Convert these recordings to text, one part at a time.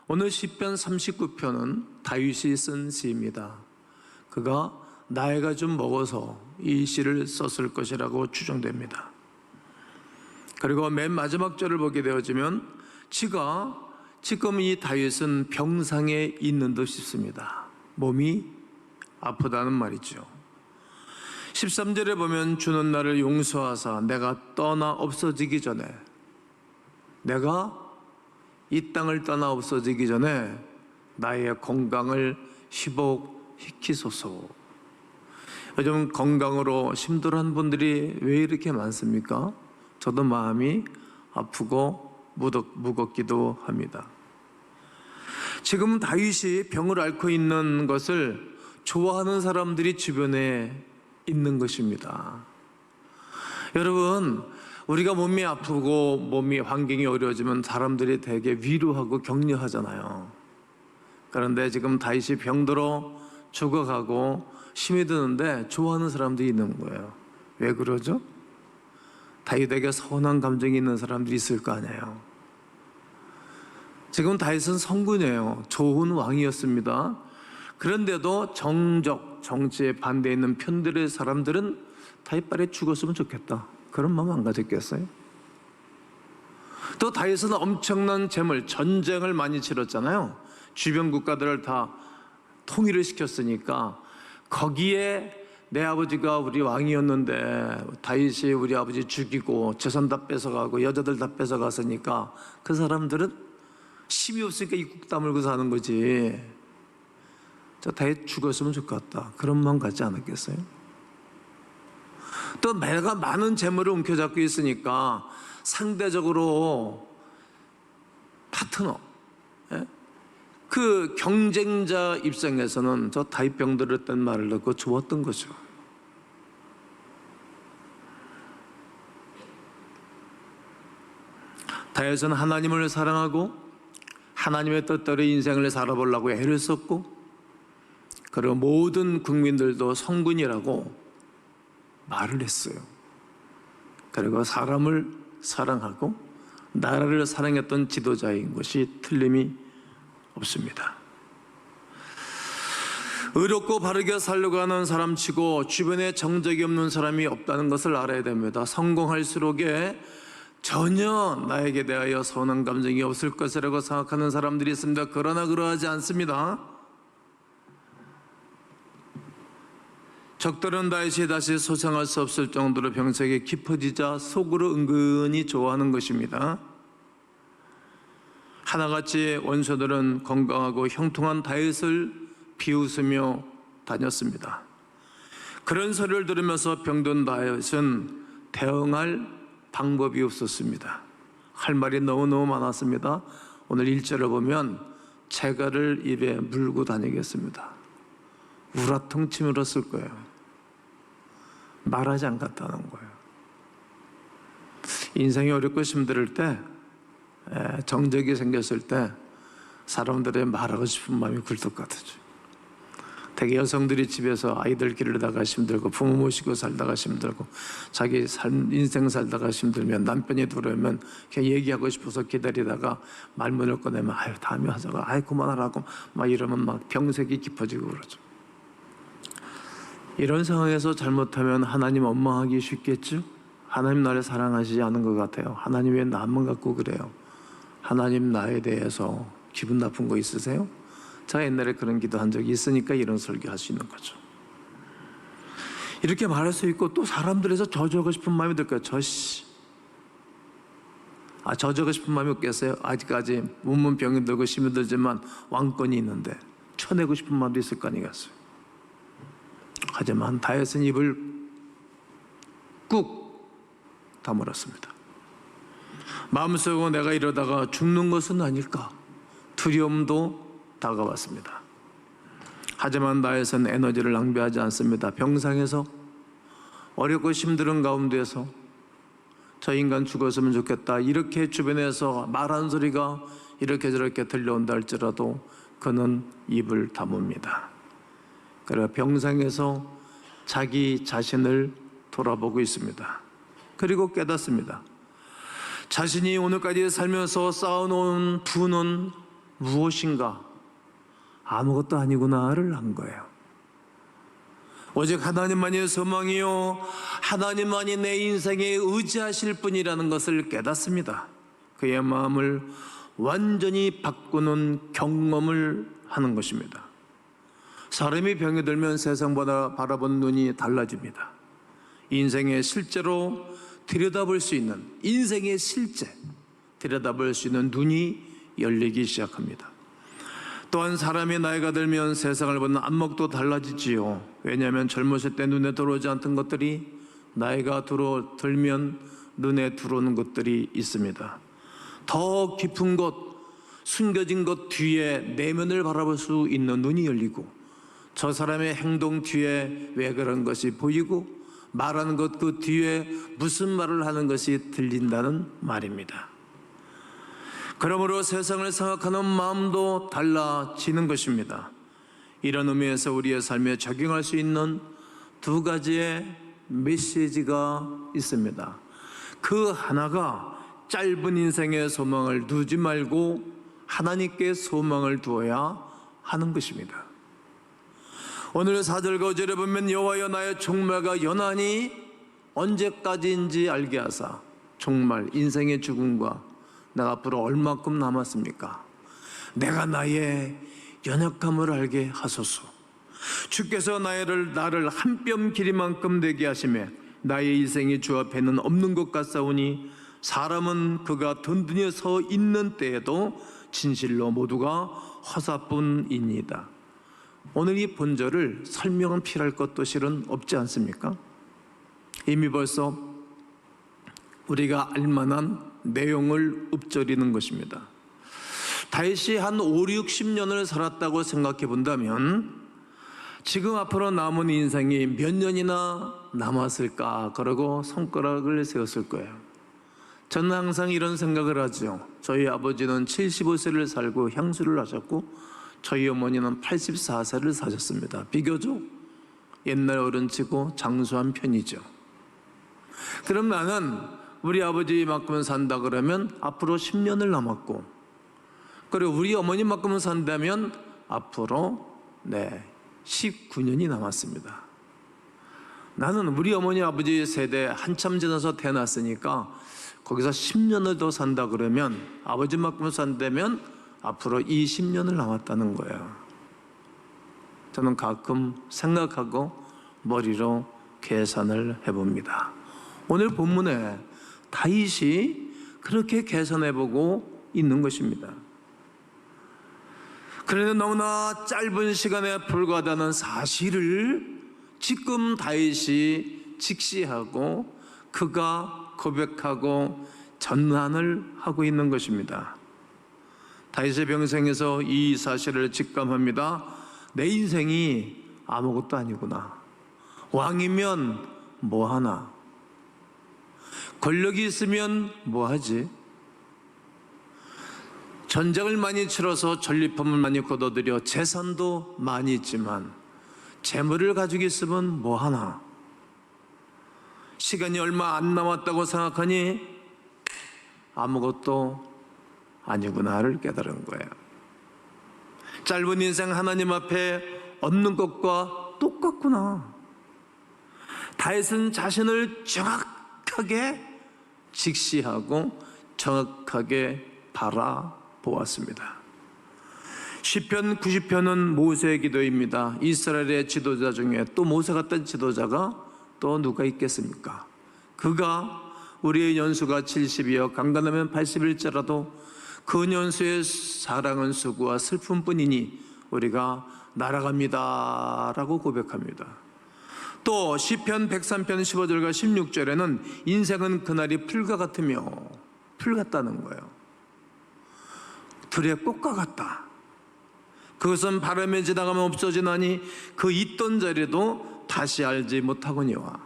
오늘 시편 39편은 다윗이 쓴 시입니다. 그가 나이가 좀 먹어서 이 시를 썼을 것이라고 추정됩니다. 그리고 맨 마지막 절을 보게 되어지면 지금 이 다윗은 병상에 있는 듯 싶습니다. 몸이 아프다는 말이죠. 13절에 보면 주는 나를 용서하사 내가 떠나 없어지기 전에, 내가 이 땅을 떠나 없어지기 전에 나의 건강을 회복시키소서. 요즘 건강으로 힘들어하는 분들이 왜 이렇게 많습니까? 저도 마음이 아프고 무겁기도 합니다. 지금 다윗이 병을 앓고 있는 것을 좋아하는 사람들이 주변에 있는 것입니다. 여러분, 우리가 몸이 아프고 환경이 어려워지면 사람들이 되게 위로하고 격려하잖아요. 그런데 지금 다윗이 병들어 죽어가고 힘이 드는데 좋아하는 사람들이 있는 거예요. 왜 그러죠? 다윗에게 서운한 감정이 있는 사람들이 있을 거 아니에요. 지금 다윗은 성군이에요. 좋은 왕이었습니다. 그런데도 정치에 반대에 있는 편들의 사람들은 다윗 빨리 죽었으면 좋겠다, 그런 마음 안 가졌겠어요? 또 다윗은 엄청난 재물, 전쟁을 많이 치렀잖아요. 주변 국가들을 다 통일을 시켰으니까 거기에 내 아버지가 우리 왕이었는데 다윗이 우리 아버지 죽이고 재산 다 뺏어가고 여자들 다 뺏어갔으니까 그 사람들은 힘이 없으니까 입국 다물고 사는 거지. 저 다윗 죽었으면 좋겠다, 그런 마음 갖지 않았겠어요? 또 내가 많은 재물을 움켜잡고 있으니까 상대적으로 파트너, 그 경쟁자 입장에서는 저 다윗 병들었던 말을 듣고 좋았던 거죠. 다윗은 하나님을 사랑하고 하나님의 뜻대로 인생을 살아보려고 애를 썼고, 그리고 모든 국민들도 성군이라고 말을 했어요. 그리고 사람을 사랑하고 나라를 사랑했던 지도자인 것이 틀림이 없습니다. 의롭고 바르게 살려고 하는 사람치고 주변에 정적이 없는 사람이 없다는 것을 알아야 됩니다. 성공할수록에 전혀 나에게 대하여 서운한 감정이 없을 것이라고 생각하는 사람들이 있습니다. 그러나 그러하지 않습니다. 적들은 다윗이 다시 소생할 수 없을 정도로 병색이 깊어지자 속으로 은근히 좋아하는 것입니다. 하나같이 원수들은 건강하고 형통한 다윗을 비웃으며 다녔습니다. 그런 소리를 들으면서 병든 다윗은 대응할 방법이 없었습니다. 할 말이 너무너무 많았습니다. 오늘 1절을 보면 재갈을 입에 물고 다니겠습니다. 우라통치밀었을 거예요. 말하지 않겠다는 거예요. 인생이 어렵고 힘들 때, 정적이 생겼을 때 사람들의 말하고 싶은 마음이 굴뚝 같아져. 대개 여성들이 집에서 아이들 기르다가 힘들고 부모 모시고 살다가 힘들고 자기 인생 살다가 힘들면 남편이 들어오면 그냥 얘기하고 싶어서 기다리다가 말문을 꺼내면 아유 다음에 하자고, 아유 그만하라고 막 이러면 막 병색이 깊어지고 그러죠. 이런 상황에서 잘못하면 하나님 원망하기 쉽겠죠? 하나님 나를 사랑하시지 않은 것 같아요. 하나님 왜 나만 갖고 그래요? 하나님 나에 대해서 기분 나쁜 거 있으세요? 제가 옛날에 그런 기도한 적이 있으니까 이런 설교할 수 있는 거죠. 이렇게 말할 수 있고, 또 사람들에서 저주하고 싶은 마음이 들까요? 저주하고 싶은 마음이 없겠어요? 아직까지 몸은 병이 들고 힘이 들지만 왕권이 있는데 쳐내고 싶은 마음도 있을 거 아니겠어요? 하지만 다윗은 입을 꾹 다물었습니다. 마음속으로 내가 이러다가 죽는 것은 아닐까 두려움도 다가왔습니다. 하지만 다윗은 에너지를 낭비하지 않습니다. 병상에서 어렵고 힘든 가운데서 저 인간 죽었으면 좋겠다 이렇게 주변에서 말하는 소리가 이렇게 저렇게 들려온다 할지라도 그는 입을 다뭅니다. 그리고 병상에서 자기 자신을 돌아보고 있습니다. 그리고 깨닫습니다. 자신이 오늘까지 살면서 쌓아놓은 부는 무엇인가? 아무것도 아니구나를 한 거예요. 오직 하나님만이 소망이요, 하나님만이 내 인생에 의지하실 분이라는 것을 깨닫습니다. 그의 마음을 완전히 바꾸는 경험을 하는 것입니다. 사람이 병이 들면 세상보다 바라본 눈이 달라집니다. 인생에 실제로 들여다볼 수 있는, 인생의 실제 들여다볼 수 있는 눈이 열리기 시작합니다. 또한 사람이 나이가 들면 세상을 보는 안목도 달라지지요. 왜냐하면 젊었을 때 눈에 들어오지 않던 것들이 나이가 들면 눈에 들어오는 것들이 있습니다. 더 깊은 것, 숨겨진 것 뒤에 내면을 바라볼 수 있는 눈이 열리고, 저 사람의 행동 뒤에 왜 그런 것이 보이고, 말하는 것 그 뒤에 무슨 말을 하는 것이 들린다는 말입니다. 그러므로 세상을 생각하는 마음도 달라지는 것입니다. 이런 의미에서 우리의 삶에 적용할 수 있는 두 가지의 메시지가 있습니다. 그 하나가 짧은 인생의 소망을 두지 말고 하나님께 소망을 두어야 하는 것입니다. 오늘 4절과 5절에 보면 여호와여 나의 종말과 연한이 언제까지인지 알게 하사, 종말, 인생의 죽음과 내가 앞으로 얼마큼 남았습니까? 내가 나의 연약함을 알게 하소서. 주께서 나를 한 뼘 길이만큼 되게 하시매 나의 인생이 주 앞에는 없는 것 같사오니 사람은 그가 든든히 서 있는 때에도 진실로 모두가 허사뿐이니이다. 오늘 이 본절을 설명은 필요할 것도 실은 없지 않습니까? 이미 벌써 우리가 알만한 내용을 읊조리는 것입니다. 다윗이 한 5, 60년을 살았다고 생각해 본다면 지금 앞으로 남은 인생이 몇 년이나 남았을까 그러고 손가락을 세웠을 거예요. 저는 항상 이런 생각을 하죠. 저희 아버지는 75세를 살고 향수를 하셨고 저희 어머니는 84세를 사셨습니다. 비교적 옛날 어른치고 장수한 편이죠. 그럼 나는 우리 아버지만큼은 산다 그러면 앞으로 10년을 남았고, 그리고 우리 어머니만큼은 산다면 앞으로 19년이 남았습니다. 나는 우리 어머니 아버지 세대 한참 지나서 태어났으니까 거기서 10년을 더 산다 그러면 아버지만큼은 산다면 앞으로 20년을 남았다는 거예요. 저는 가끔 생각하고 머리로 계산을 해봅니다. 오늘 본문에 다윗이 그렇게 계산해보고 있는 것입니다. 그런데 너무나 짧은 시간에 불과하다는 사실을 지금 다윗이 직시하고 그가 고백하고 전환을 하고 있는 것입니다. 다윗의 병생에서 이 사실을 직감합니다. 내 인생이 아무것도 아니구나. 왕이면 뭐하나? 권력이 있으면 뭐하지? 전쟁을 많이 치러서 전리품을 많이 거둬들여 재산도 많이 있지만 재물을 가지고 있으면 뭐하나? 시간이 얼마 안 남았다고 생각하니 아무것도 아니구나를 깨달은 거예요. 짧은 인생 하나님 앞에 얻는 것과 똑같구나. 다윗은 자신을 정확하게 직시하고 정확하게 바라보았습니다. 시편 90편은 모세의 기도입니다. 이스라엘의 지도자 중에 또 모세 같은 지도자가 또 누가 있겠습니까? 그가 우리의 연수가 70이여 강건하면 80일째라도 그 연수의 사랑은 수고와 슬픔뿐이니 우리가 날아갑니다 라고 고백합니다. 또 시편 103편 15절과 16절에는 인생은 그날이 풀과 같으며, 풀 같다는 거예요. 들의 꽃과 같다. 그것은 바람에 지나가면 없어지나니 그 있던 자리도 다시 알지 못하거니와.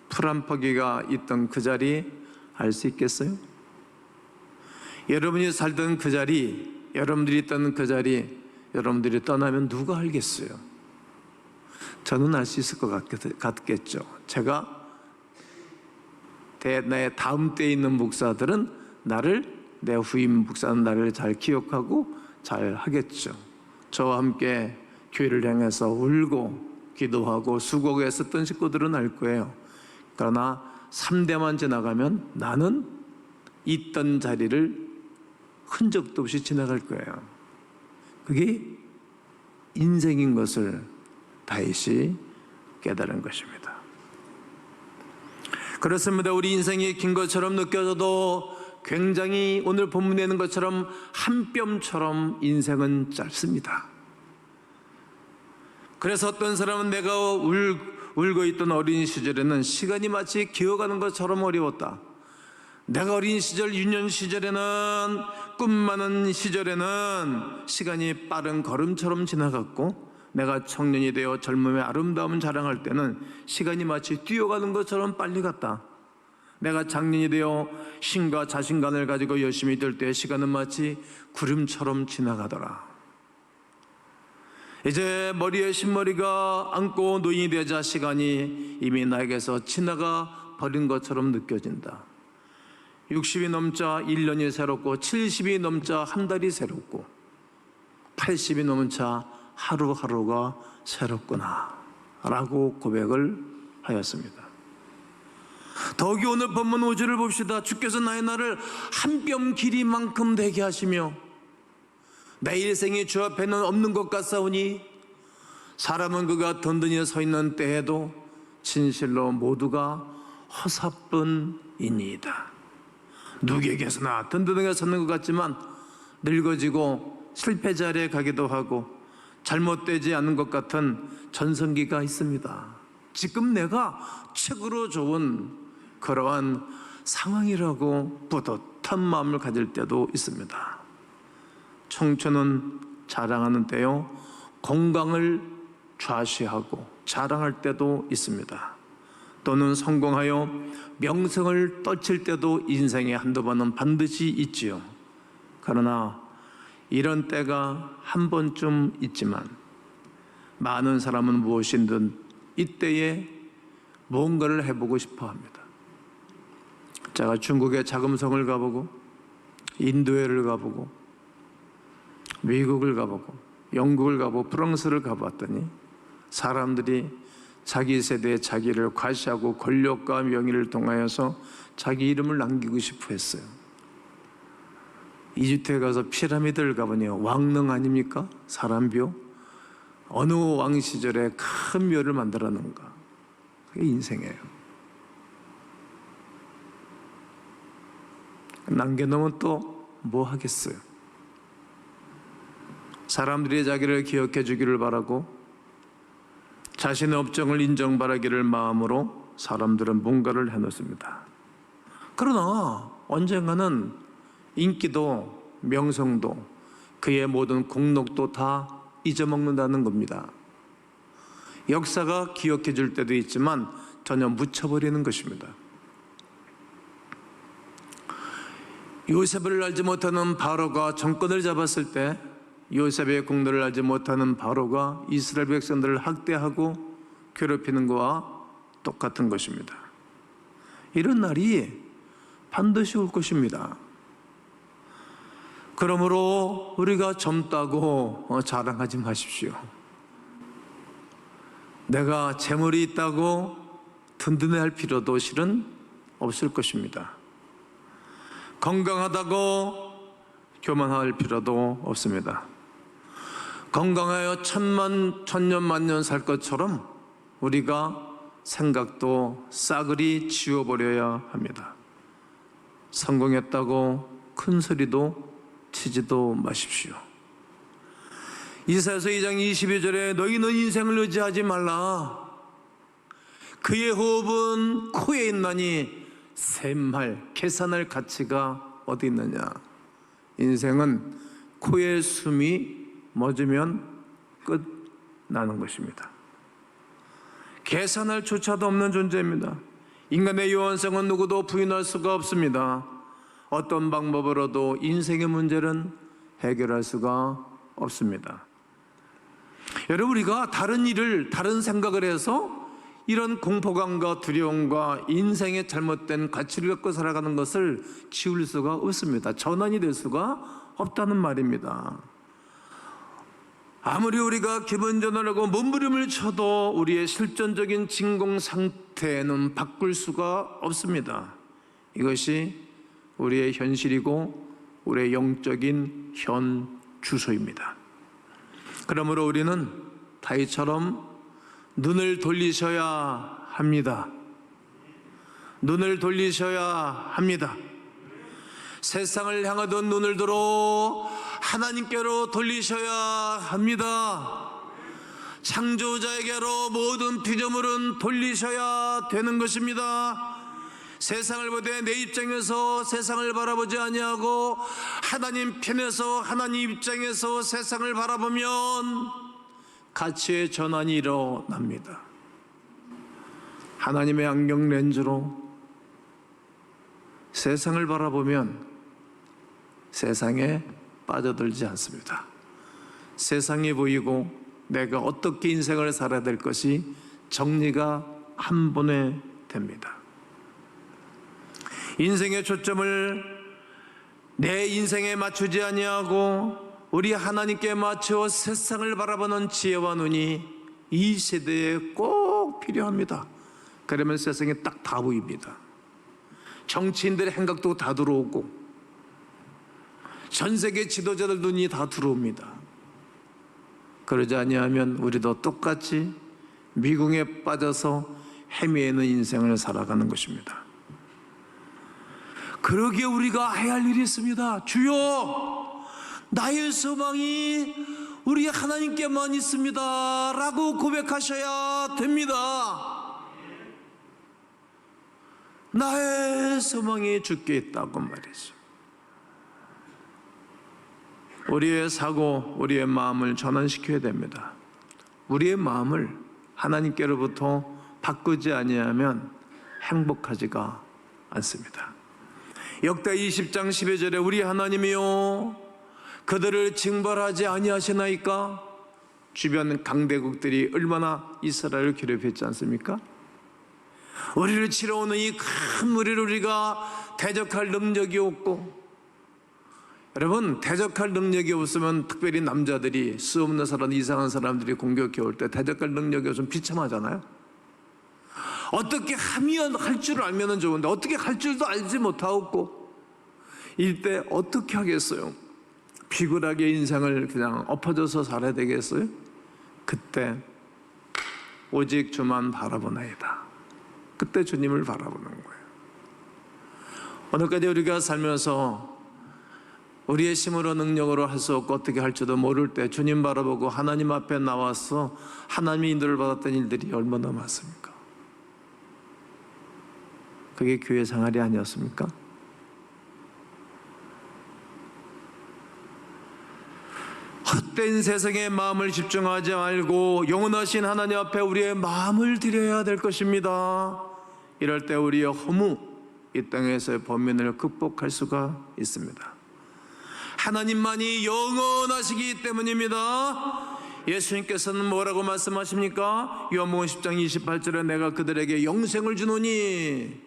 풀 한 포기가 있던 그 자리 알 수 있겠어요? 여러분이 살던 그 자리, 여러분들이 있던 그 자리, 여러분들이 떠나면 누가 알겠어요? 저는 알 수 있을 것 같겠죠. 제가 내 다음 때에 있는 목사들은 내 후임 목사는 나를 잘 기억하고 잘 하겠죠. 저와 함께 교회를 향해서 울고 기도하고 수고하고 했었던 식구들은 알 거예요. 그러나 3대만 지나가면 나는 있던 자리를 흔적도 없이 지나갈 거예요. 그게 인생인 것을 다시 깨달은 것입니다. 그렇습니다. 우리 인생이 긴 것처럼 느껴져도 굉장히 오늘 본문에 있는 것처럼 한 뼘처럼 인생은 짧습니다. 그래서 어떤 사람은 내가 울고 있던 어린 시절에는 시간이 마치 기어가는 것처럼 어려웠다. 내가 어린 시절, 유년 시절에는, 꿈 많은 시절에는 시간이 빠른 걸음처럼 지나갔고, 내가 청년이 되어 젊음의 아름다움을 자랑할 때는 시간이 마치 뛰어가는 것처럼 빨리 갔다. 내가 장년이 되어 신과 자신감을 가지고 열심히 될 때 시간은 마치 구름처럼 지나가더라. 이제 머리에 신머리가 앉고 노인이 되자 시간이 이미 나에게서 지나가 버린 것처럼 느껴진다. 60이 넘자 1년이 새롭고, 70이 넘자 한 달이 새롭고, 80이 넘자 하루하루가 새롭구나 라고 고백을 하였습니다. 더욱이 오늘 본문 5절을 봅시다. 주께서 나의 날을 한 뼘 길이만큼 되게 하시며 내 일생이 주 앞에는 없는 것 같사오니 사람은 그가 든든히 서 있는 때에도 진실로 모두가 허사뿐이니이다. 누구에게서나 든든하게 서는 것 같지만 늙어지고 실패 자리에 가기도 하고 잘못되지 않은 것 같은 전성기가 있습니다. 지금 내가 최고로 좋은 그러한 상황이라고 뿌듯한 마음을 가질 때도 있습니다. 청춘은 자랑하는 때요, 건강을 좌시하고 자랑할 때도 있습니다. 또는 성공하여 명성을 떨칠 때도 인생에 한두 번은 반드시 있지요. 그러나 이런 때가 한 번쯤 있지만 많은 사람은 무엇이든 이때에 무언가를 해보고 싶어 합니다. 제가 중국의 자금성을 가보고, 인도에를 가보고, 미국을 가보고, 영국을 가보고, 프랑스를 가봤더니 사람들이 자기 세대에 자기를 과시하고 권력과 명예를 통하여서 자기 이름을 남기고 싶어 했어요. 이집트에 가서 피라미드를 가보니 왕릉 아닙니까? 사람묘. 어느 왕 시절에 큰 묘를 만들어 놓은가. 그게 인생이에요. 남겨놓으면 또 뭐 하겠어요? 사람들이 자기를 기억해 주기를 바라고 자신의 업적을 인정받기를 마음으로 사람들은 뭔가를 해놓습니다. 그러나 언젠가는 인기도 명성도 그의 모든 공력도 다 잊어먹는다는 겁니다. 역사가 기억해 줄 때도 있지만 전혀 묻혀버리는 것입니다. 요셉을 알지 못하는 바로가 정권을 잡았을 때 요셉의 공로를 알지 못하는 바로가 이스라엘 백성들을 학대하고 괴롭히는 것과 똑같은 것입니다. 이런 날이 반드시 올 것입니다. 그러므로 우리가 젊다고 자랑하지 마십시오. 내가 재물이 있다고 든든해할 필요도 실은 없을 것입니다. 건강하다고 교만할 필요도 없습니다. 건강하여 천년 만년 살 것처럼 우리가 생각도 싸그리 지워버려야 합니다. 성공했다고 큰 소리도 치지도 마십시오. 이사야서 2장 22절에 너희는 인생을 의지하지 말라. 그의 호흡은 코에 있나니 셈할 계산할 가치가 어디 있느냐. 인생은 코에 숨이 멎으면 끝나는 것입니다. 계산할 조차도 없는 존재입니다. 인간의 영원성은 누구도 부인할 수가 없습니다. 어떤 방법으로도 인생의 문제는 해결할 수가 없습니다. 여러분, 우리가 다른 일을, 다른 생각을 해서 이런 공포감과 두려움과 인생의 잘못된 가치를 갖고 살아가는 것을 지울 수가 없습니다. 전환이 될 수가 없다는 말입니다. 아무리 우리가 기분 전환하고 몸부림을 쳐도 우리의 실존적인 진공 상태는 바꿀 수가 없습니다. 이것이 우리의 현실이고 우리의 영적인 현 주소입니다. 그러므로 우리는 다윗처럼 눈을 돌리셔야 합니다. 눈을 돌리셔야 합니다. 세상을 향하던 눈을 들어 하나님께로 돌리셔야 합니다. 창조자에게로 모든 피조물은 돌리셔야 되는 것입니다. 세상을 보되 내 입장에서 세상을 바라보지 아니하고 하나님 편에서 하나님 입장에서 세상을 바라보면 가치의 전환이 일어납니다. 하나님의 안경 렌즈로 세상을 바라보면 세상에 빠져들지 않습니다. 세상이 보이고 내가 어떻게 인생을 살아야 될 것이 정리가 한 번에 됩니다. 인생의 초점을 내 인생에 맞추지 아니하고 우리 하나님께 맞추어 세상을 바라보는 지혜와 눈이 이 시대에 꼭 필요합니다. 그러면 세상에 딱 다 보입니다. 정치인들의 행각도 다 들어오고 전 세계 지도자들 눈이 다 들어옵니다. 그러지 아니하면 우리도 똑같이 미궁에 빠져서 헤매는 인생을 살아가는 것입니다. 그러기에 우리가 해야 할 일이 있습니다. 주여, 나의 소망이 우리 하나님께만 있습니다 라고 고백하셔야 됩니다. 나의 소망이 주께 있다고 말이죠. 우리의 사고, 우리의 마음을 전환시켜야 됩니다. 우리의 마음을 하나님께로부터 바꾸지 아니하면 행복하지가 않습니다. 역대 20장 12절에 우리 하나님이요 그들을 징벌하지 아니하시나이까? 주변 강대국들이 얼마나 이스라엘을 괴롭혔지 않습니까? 우리를 치러 오는 이 큰 무리를 우리가 대적할 능력이 없고, 여러분, 대적할 능력이 없으면 특별히 남자들이 수 없는 사람, 이상한 사람들이 공격해 올 때 대적할 능력이 없으면 비참하잖아요. 어떻게 하면 할 줄 알면 좋은데 어떻게 할 줄도 알지 못하고 이때 어떻게 하겠어요? 비굴하게 인생을 그냥 엎어져서 살아야 되겠어요? 그때 오직 주만 바라보나이다. 그때 주님을 바라보는 거예요. 오늘까지 우리가 살면서 우리의 힘으로 능력으로 할 수 없고 어떻게 할지도 모를 때 주님 바라보고 하나님 앞에 나와서 하나님의 인도를 받았던 일들이 얼마나 많습니까? 그게 교회 생활이 아니었습니까? 헛된 세상에 마음을 집중하지 말고 영원하신 하나님 앞에 우리의 마음을 드려야 될 것입니다. 이럴 때 우리의 허무, 이 땅에서의 범민을 극복할 수가 있습니다. 하나님만이 영원하시기 때문입니다. 예수님께서는 뭐라고 말씀하십니까? 요한복음 10장 28절에 내가 그들에게 영생을 주노니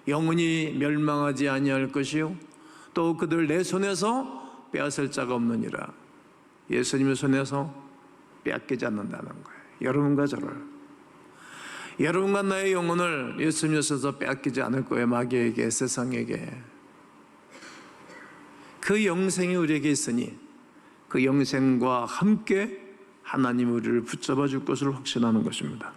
영원히 멸망하지 아니할 것이요 또 그들 내 손에서 빼앗을 자가 없느니라. 예수님의 손에서 빼앗기지 않는다는 거예요. 여러분과 저를, 여러분과 나의 영혼을 예수님의 손에서 빼앗기지 않을 거예요. 마귀에게, 세상에게. 그 영생이 우리에게 있으니 그 영생과 함께 하나님이 우리를 붙잡아 줄 것을 확신하는 것입니다.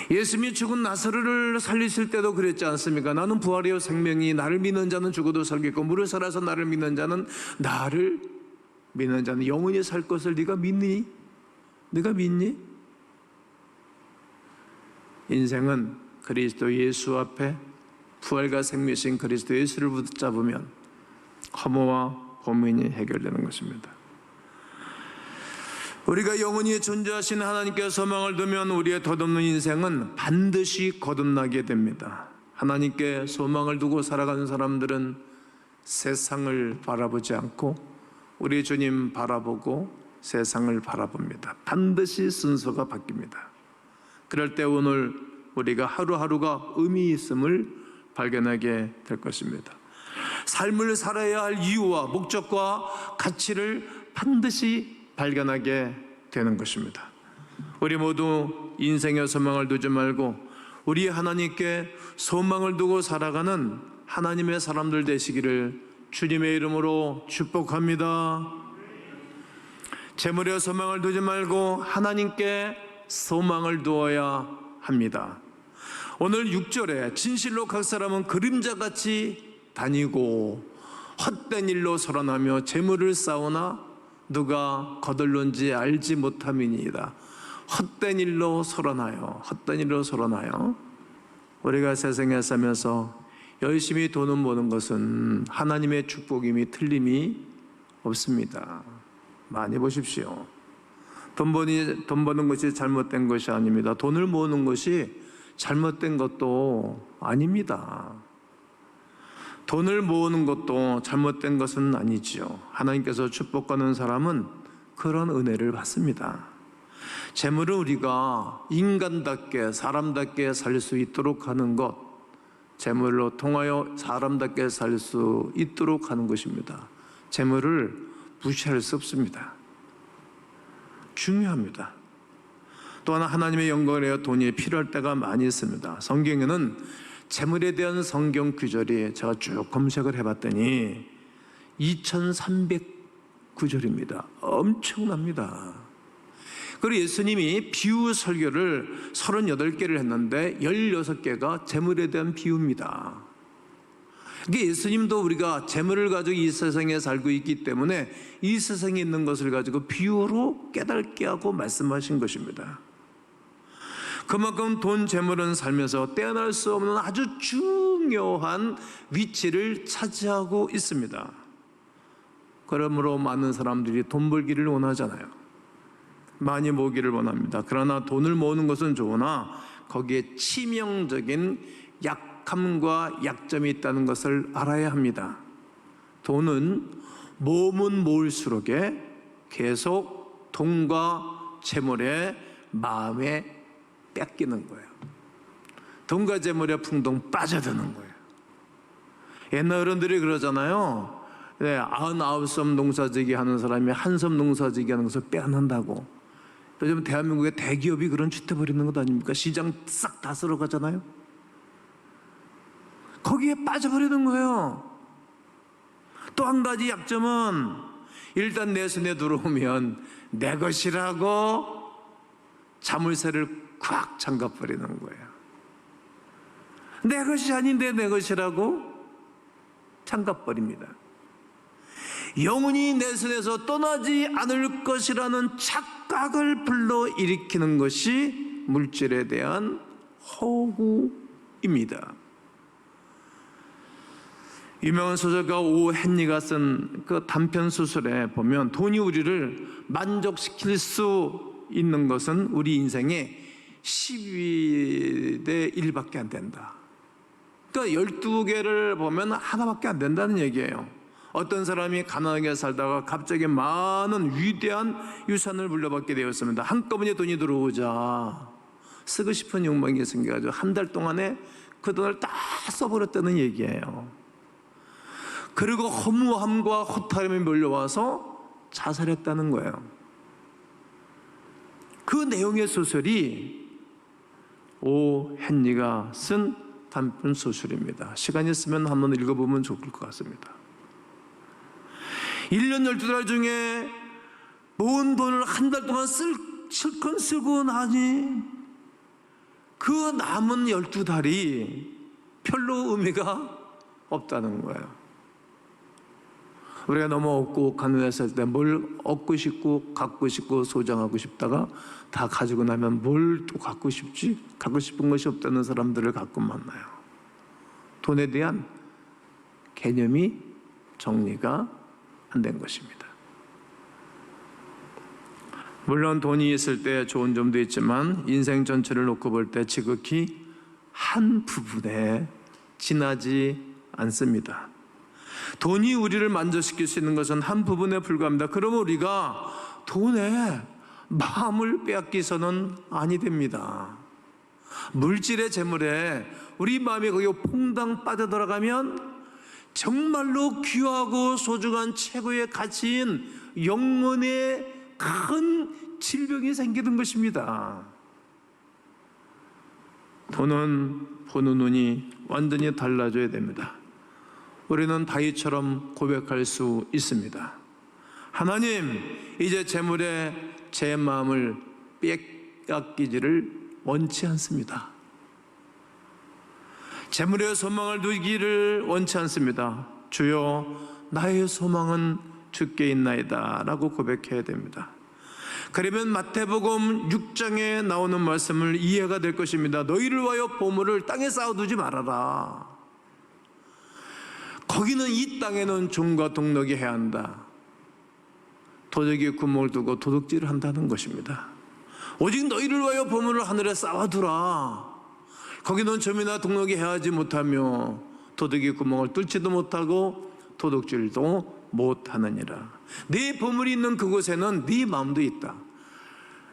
예수님이 죽은 나사로를 살리실 때도 그랬지 않습니까? 나는 부활이요 생명이 나를 믿는 자는 죽어도 살겠고 무릇 살아서 나를 믿는 자는 영원히 살 것을 네가 믿니? 네가 믿니? 인생은 그리스도 예수 앞에 부활과 생명이신 그리스도 예수를 붙잡으면 허무와 고민이 해결되는 것입니다. 우리가 영원히 존재하신 하나님께 소망을 두면 우리의 덧없는 인생은 반드시 거듭나게 됩니다. 하나님께 소망을 두고 살아가는 사람들은 세상을 바라보지 않고 우리 주님 바라보고 세상을 바라봅니다. 반드시 순서가 바뀝니다. 그럴 때 오늘 우리가 하루하루가 의미 있음을 발견하게 될 것입니다. 삶을 살아야 할 이유와 목적과 가치를 반드시 발견하게 되는 것입니다. 우리 모두 인생의 소망을 두지 말고 우리 하나님께 소망을 두고 살아가는 하나님의 사람들 되시기를 주님의 이름으로 축복합니다. 재물에 소망을 두지 말고 하나님께 소망을 두어야 합니다. 오늘 6절에 진실로 각 사람은 그림자같이 다니고 헛된 일로 설원하며 재물을 쌓으나 누가 거들는지 알지 못함이니이다. 헛된 일로 설원하여, 헛된 일로 설원하여. 우리가 세상에 살면서 열심히 돈을 버는 것은 하나님의 축복임이 틀림이 없습니다. 많이 보십시오. 돈 버는 것이 잘못된 것이 아닙니다. 돈을 모으는 것이 잘못된 것도 아닙니다. 돈을 모으는 것도 잘못된 것은 아니지요. 하나님께서 축복하는 사람은 그런 은혜를 받습니다. 재물을 우리가 인간답게 사람답게 살 수 있도록 하는 것, 재물로 통하여 사람답게 살 수 있도록 하는 것입니다. 재물을 무시할 수 없습니다. 중요합니다. 또 하나 하나님의 영광을 위하여 돈이 필요할 때가 많이 있습니다. 성경에는 재물에 대한 성경 구절이 제가 쭉 검색을 해봤더니 2300구절입니다. 엄청납니다. 그리고 예수님이 비유 설교를 38개를 했는데 16개가 재물에 대한 비유입니다. 그러니까 예수님도 우리가 재물을 가지고 이 세상에 살고 있기 때문에 이 세상에 있는 것을 가지고 비유로 깨닫게 하고 말씀하신 것입니다. 그만큼 돈, 재물은 살면서 떼어낼 수 없는 아주 중요한 위치를 차지하고 있습니다. 그러므로 많은 사람들이 돈 벌기를 원하잖아요. 많이 모으기를 원합니다. 그러나 돈을 모으는 것은 좋으나 거기에 치명적인 약함과 약점이 있다는 것을 알아야 합니다. 돈은 모으면 모을수록 계속 돈과 재물의 마음에 뺏기는 거예요. 돈과 재물의 풍덩 빠져드는 거예요. 옛날 어른들이 그러잖아요. 99섬 농사지기 하는 사람이 한 섬 농사지기 하는 것을 빼앗는다고. 요즘 대한민국의 대기업이 그런 짓 해버리는 것 아닙니까? 시장 싹 다 쓸어가잖아요. 거기에 빠져버리는 거예요. 또 한 가지 약점은 일단 내 손에 들어오면 내 것이라고 자물쇠를 콱 잠가버리는 거예요. 내 것이 아닌데 내 것이라고 잠가버립니다. 영원히 내 손에서 떠나지 않을 것이라는 착각을 불러일으키는 것이 물질에 대한 허구입니다. 유명한 소설가 오 헨리가 쓴 그 단편 소설에 보면 돈이 우리를 만족시킬 수 있는 것은 우리 인생의 12대 1밖에 안 된다. 그러니까 12개를 보면 하나밖에 안 된다는 얘기예요. 어떤 사람이 가난하게 살다가 갑자기 많은 위대한 유산을 물려받게 되었습니다. 한꺼번에 돈이 들어오자 쓰고 싶은 욕망이 생겨가지고 한 달 동안에 그 돈을 다 써버렸다는 얘기예요. 그리고 허무함과 허탈함이 몰려와서 자살했다는 거예요. 그 내용의 소설이 오 헨리가 쓴 단편 소설입니다. 시간이 있으면 한번 읽어보면 좋을 것 같습니다. 1년 12달 중에 모은 돈을 한 달 동안 실컷 쓰고 나니 그 남은 12달이 별로 의미가 없다는 거예요. 우리가 너무 없고 가난했을 때 뭘 얻고 싶고 갖고 싶고 소장하고 싶다가 다 가지고 나면 뭘 또 갖고 싶지? 갖고 싶은 것이 없다는 사람들을 가끔 만나요. 돈에 대한 개념이 정리가 안 된 것입니다. 물론 돈이 있을 때 좋은 점도 있지만 인생 전체를 놓고 볼 때 지극히 한 부분에 지나지 않습니다. 돈이 우리를 만족시킬 수 있는 것은 한 부분에 불과합니다. 그러면 우리가 돈에 마음을 빼앗기서는 아니 됩니다. 물질의 재물에 우리 마음이 거기에 퐁당 빠져들어가면 정말로 귀하고 소중한 최고의 가치인 영혼의 큰 질병이 생기는 것입니다. 돈은 보는 눈이 완전히 달라져야 됩니다. 우리는 다윗처럼 고백할 수 있습니다. 하나님, 이제 재물에 제 마음을 빼앗기지를 원치 않습니다. 재물에 소망을 두기를 원치 않습니다. 주여, 나의 소망은 주께 있나이다 라고 고백해야 됩니다. 그러면 마태복음 6장에 나오는 말씀을 이해가 될 것입니다. 너희를 위하여 보물을 땅에 쌓아두지 말아라. 거기는 이 땅에는 종과 동력이 해야 한다. 도적이 구멍을 두고 도둑질을 한다는 것입니다. 오직 너희를 위하여 보물을 하늘에 쌓아두라. 거기는 점이나 동력이 해하지 못하며 도둑이 구멍을 뚫지도 못하고 도둑질도 못하느니라. 네 보물이 있는 그곳에는 네 마음도 있다.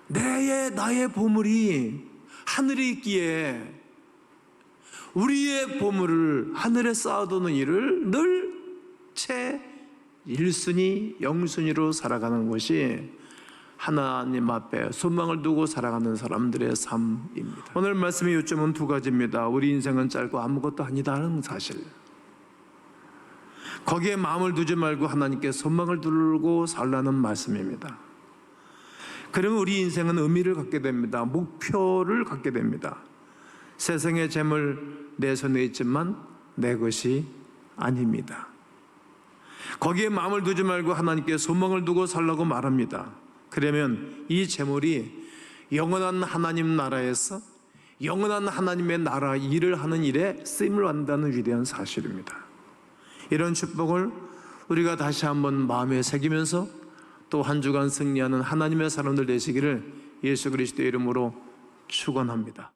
나의 보물이 하늘에 있기에 우리의 보물을 하늘에 쌓아두는 일을 늘 채 1순위, 0순위로 살아가는 것이 하나님 앞에 소망을 두고 살아가는 사람들의 삶입니다. 오늘 말씀의 요점은 두 가지입니다. 우리 인생은 짧고 아무것도 아니다는 사실, 거기에 마음을 두지 말고 하나님께 소망을 두고 살라는 말씀입니다. 그러면 우리 인생은 의미를 갖게 됩니다. 목표를 갖게 됩니다. 세상의 재물 내 손에 있지만 내 것이 아닙니다. 거기에 마음을 두지 말고 하나님께 소망을 두고 살라고 말합니다. 그러면 이 재물이 영원한 하나님 나라에서 영원한 하나님의 나라 일을 하는 일에 쓰임을 받는다는 위대한 사실입니다. 이런 축복을 우리가 다시 한번 마음에 새기면서 또 한 주간 승리하는 하나님의 사람들 되시기를 예수 그리스도의 이름으로 축원합니다.